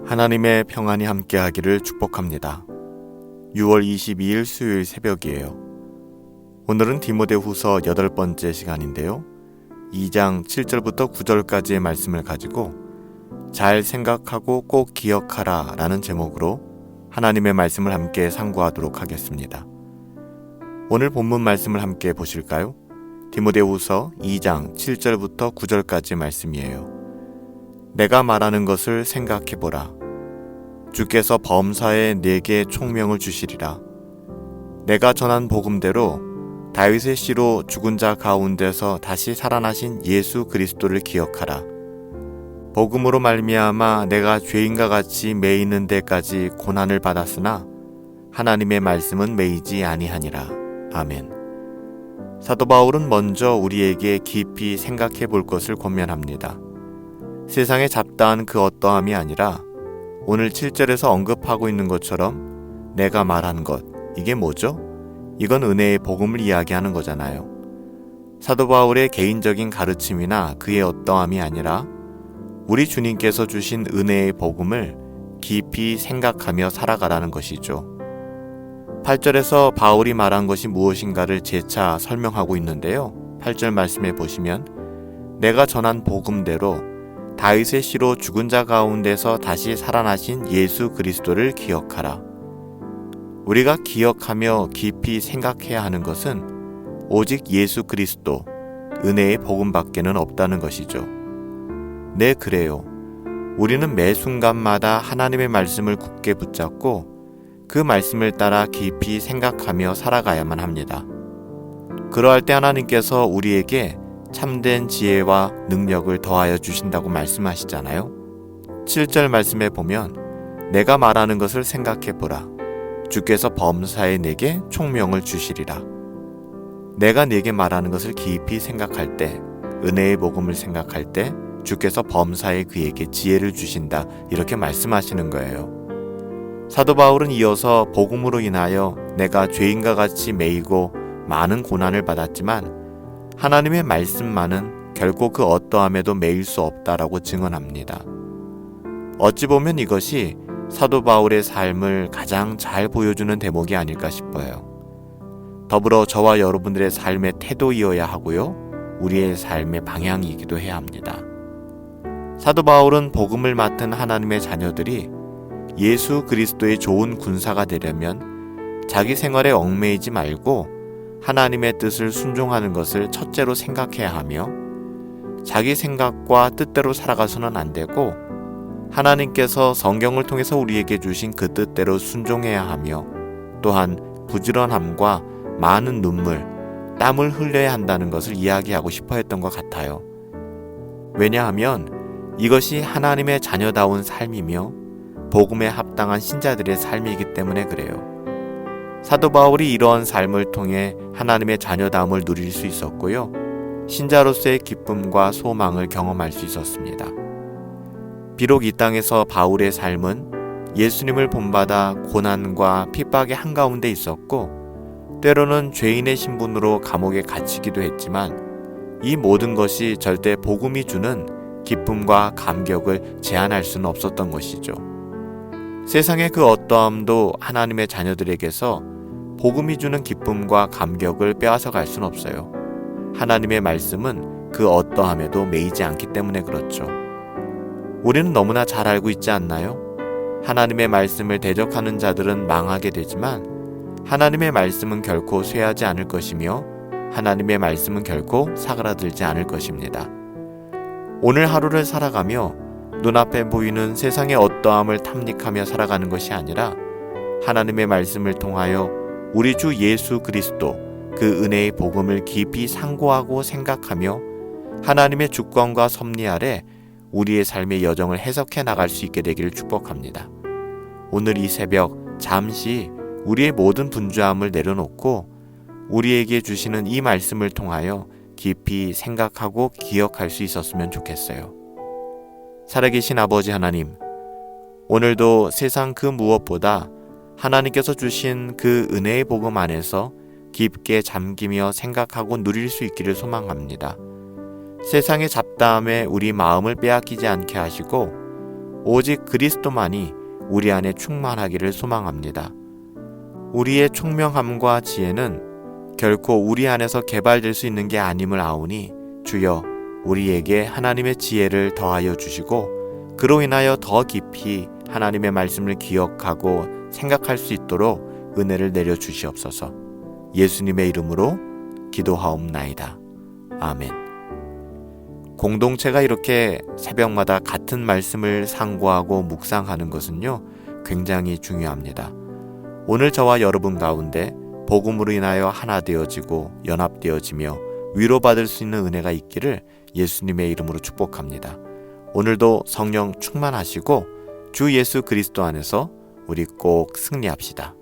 하나님의 평안이 함께하기를 축복합니다. 6월 22일 수요일 새벽이에요. 오늘은 디모데후서 8번째 시간인데요. 2장 7절부터 9절까지의 말씀을 가지고 잘 생각하고 꼭 기억하라 라는 제목으로 하나님의 말씀을 함께 상고하도록 하겠습니다. 오늘 본문 말씀을 함께 보실까요? 디모데후서 2장 7절부터 9절까지 말씀이에요. 내가 말하는 것을 생각해보라. 주께서 범사에 내게 총명을 주시리라. 내가 전한 복음대로 다윗의 씨로 죽은 자 가운데서 다시 살아나신 예수 그리스도를 기억하라. 복음으로 말미암아 내가 죄인과 같이 매이는 데까지 고난을 받았으나 하나님의 말씀은 매이지 아니하니라. 아멘. 사도 바울은 먼저 우리에게 깊이 생각해 볼 것을 권면합니다. 세상에 잡다한 그 어떠함이 아니라 오늘 7절에서 언급하고 있는 것처럼 내가 말한 것, 이게 뭐죠? 이건 은혜의 복음을 이야기하는 거잖아요. 사도 바울의 개인적인 가르침이나 그의 어떠함이 아니라 우리 주님께서 주신 은혜의 복음을 깊이 생각하며 살아가라는 것이죠. 8절에서 바울이 말한 것이 무엇인가를 재차 설명하고 있는데요. 8절 말씀에 보시면 내가 전한 복음대로 다윗의 씨로 죽은 자 가운데서 다시 살아나신 예수 그리스도를 기억하라. 우리가 기억하며 깊이 생각해야 하는 것은 오직 예수 그리스도, 은혜의 복음밖에는 없다는 것이죠. 네, 그래요. 우리는 매 순간마다 하나님의 말씀을 굳게 붙잡고 그 말씀을 따라 깊이 생각하며 살아가야만 합니다. 그러할 때 하나님께서 우리에게 참된 지혜와 능력을 더하여 주신다고 말씀하시잖아요. 7절 말씀에 보면 내가 말하는 것을 생각해보라. 주께서 범사에 내게 총명을 주시리라. 내가 네게 말하는 것을 깊이 생각할 때, 은혜의 복음을 생각할 때 주께서 범사에 그에게 지혜를 주신다, 이렇게 말씀하시는 거예요. 사도 바울은 이어서 복음으로 인하여 내가 죄인과 같이 매이고 많은 고난을 받았지만 하나님의 말씀만은 결코 그 어떠함에도 매일 수 없다라고 증언합니다. 어찌 보면 이것이 사도 바울의 삶을 가장 잘 보여주는 대목이 아닐까 싶어요. 더불어 저와 여러분들의 삶의 태도이어야 하고요. 우리의 삶의 방향이기도 해야 합니다. 사도 바울은 복음을 맡은 하나님의 자녀들이 예수 그리스도의 좋은 군사가 되려면 자기 생활에 얽매이지 말고 하나님의 뜻을 순종하는 것을 첫째로 생각해야 하며 자기 생각과 뜻대로 살아가서는 안 되고 하나님께서 성경을 통해서 우리에게 주신 그 뜻대로 순종해야 하며 또한 부지런함과 많은 눈물, 땀을 흘려야 한다는 것을 이야기하고 싶어 했던 것 같아요. 왜냐하면 이것이 하나님의 자녀다운 삶이며 복음에 합당한 신자들의 삶이기 때문에 그래요. 사도 바울이 이러한 삶을 통해 하나님의 자녀다움을 누릴 수 있었고요. 신자로서의 기쁨과 소망을 경험할 수 있었습니다. 비록 이 땅에서 바울의 삶은 예수님을 본받아 고난과 핍박의 한가운데 있었고 때로는 죄인의 신분으로 감옥에 갇히기도 했지만 이 모든 것이 절대 복음이 주는 기쁨과 감격을 제한할 수는 없었던 것이죠. 세상의 그 어떠함도 하나님의 자녀들에게서 복음이 주는 기쁨과 감격을 빼앗아 갈 수는 없어요. 하나님의 말씀은 그 어떠함에도 매이지 않기 때문에 그렇죠. 우리는 너무나 잘 알고 있지 않나요? 하나님의 말씀을 대적하는 자들은 망하게 되지만 하나님의 말씀은 결코 쇠하지 않을 것이며 하나님의 말씀은 결코 사그라들지 않을 것입니다. 오늘 하루를 살아가며 눈앞에 보이는 세상의 어떠함을 탐닉하며 살아가는 것이 아니라 하나님의 말씀을 통하여 우리 주 예수 그리스도 그 은혜의 복음을 깊이 상고하고 생각하며 하나님의 주권과 섭리 아래 우리의 삶의 여정을 해석해 나갈 수 있게 되기를 축복합니다. 오늘 이 새벽 잠시 우리의 모든 분주함을 내려놓고 우리에게 주시는 이 말씀을 통하여 깊이 생각하고 기억할 수 있었으면 좋겠어요. 살아계신 아버지 하나님, 오늘도 세상 그 무엇보다 하나님께서 주신 그 은혜의 복음 안에서 깊게 잠기며 생각하고 누릴 수 있기를 소망합니다. 세상의 잡다함에 우리 마음을 빼앗기지 않게 하시고 오직 그리스도만이 우리 안에 충만하기를 소망합니다. 우리의 총명함과 지혜는 결코 우리 안에서 개발될 수 있는 게 아님을 아오니 주여 우리에게 하나님의 지혜를 더하여 주시고 그로 인하여 더 깊이 하나님의 말씀을 기억하고 생각할 수 있도록 은혜를 내려 주시옵소서. 예수님의 이름으로 기도하옵나이다. 아멘. 공동체가 이렇게 새벽마다 같은 말씀을 상고하고 묵상하는 것은요, 굉장히 중요합니다. 오늘 저와 여러분 가운데 복음으로 인하여 하나 되어지고 연합되어지며 위로받을 수 있는 은혜가 있기를 예수님의 이름으로 축복합니다. 오늘도 성령 충만하시고 주 예수 그리스도 안에서 우리 꼭 승리합시다.